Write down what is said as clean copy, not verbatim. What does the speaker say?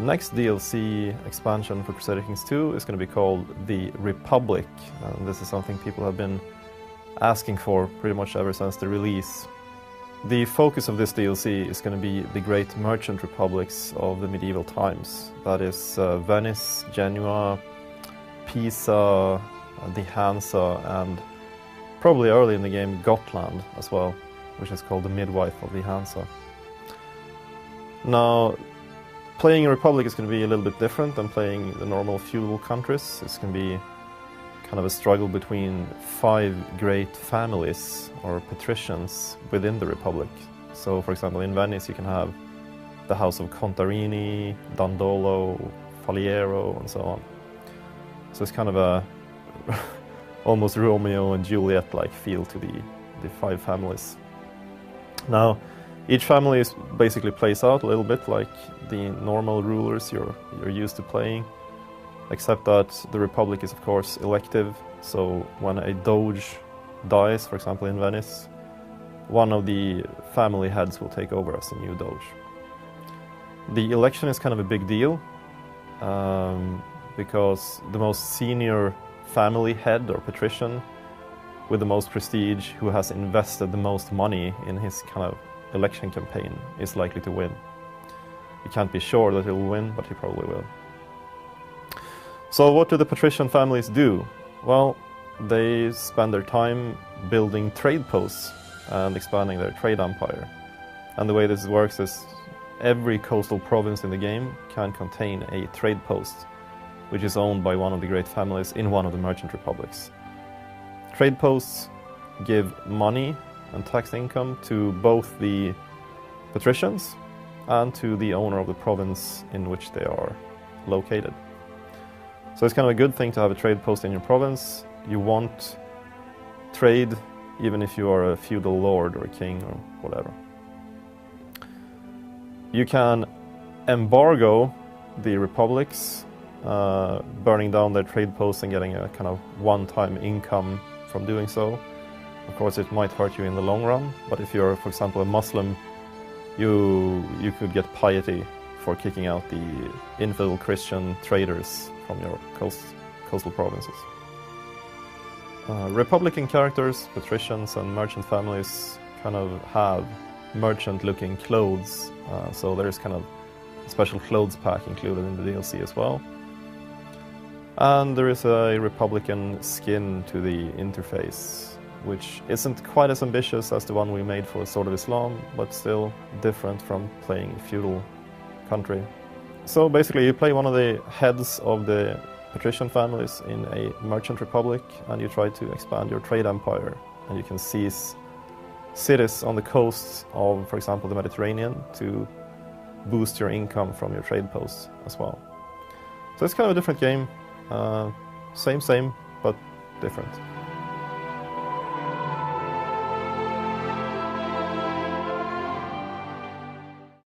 next DLC expansion for Crusader Kings 2 is going to be called The Republic, and this is something people have been asking for pretty much ever since the release. The focus of this DLC is going to be the great merchant republics of the medieval times. That is Venice, Genoa, Pisa, the Hansa, and probably early in the game Gotland as well, which is called the midwife of the Hansa. Now, playing a republic is going to be a little bit different than playing the normal feudal countries. It's going to be kind of a struggle between 5 great families or patricians within the republic. So, for example, in Venice you can have the house of Contarini, Dandolo, Faliero, and so on. So it's kind of a almost Romeo and Juliet-like feel to the 5 families. Now, each family basically plays out a little bit like the normal rulers you're used to playing, except that the Republic is of course elective, so when a doge dies, for example in Venice, one of the family heads will take over as a new doge. The election is kind of a big deal, because the most senior family head or patrician with the most prestige, who has invested the most money in his kind of election campaign, is likely to win. You can't be sure that he will win, but he probably will. So what do the patrician families do? Well, they spend their time building trade posts and expanding their trade empire. And the way this works is every coastal province in the game can contain a trade post, which is owned by one of the great families in one of the merchant republics. Trade posts give money and tax income to both the patricians and to the owner of the province in which they are located. So it's kind of a good thing to have a trade post in your province. You want trade even if you are a feudal lord or a king or whatever. You can embargo the republics, burning down their trade posts and getting a kind of one-time income from doing so. Of course it might hurt you in the long run, but if you're, for example, a Muslim, you could get piety for kicking out the infidel Christian traders from your coastal provinces. Republican characters, patricians and merchant families kind of have merchant-looking clothes, so there's kind of a special clothes pack included in the DLC as well. And there is a Republican skin to the interface, which isn't quite as ambitious as the one we made for Sword of Islam, but still different from playing a feudal country. So basically you play one of the heads of the patrician families in a merchant republic, and you try to expand your trade empire, and you can seize cities on the coasts of, for example, the Mediterranean to boost your income from your trade posts as well. So it's kind of a different game, same, but different.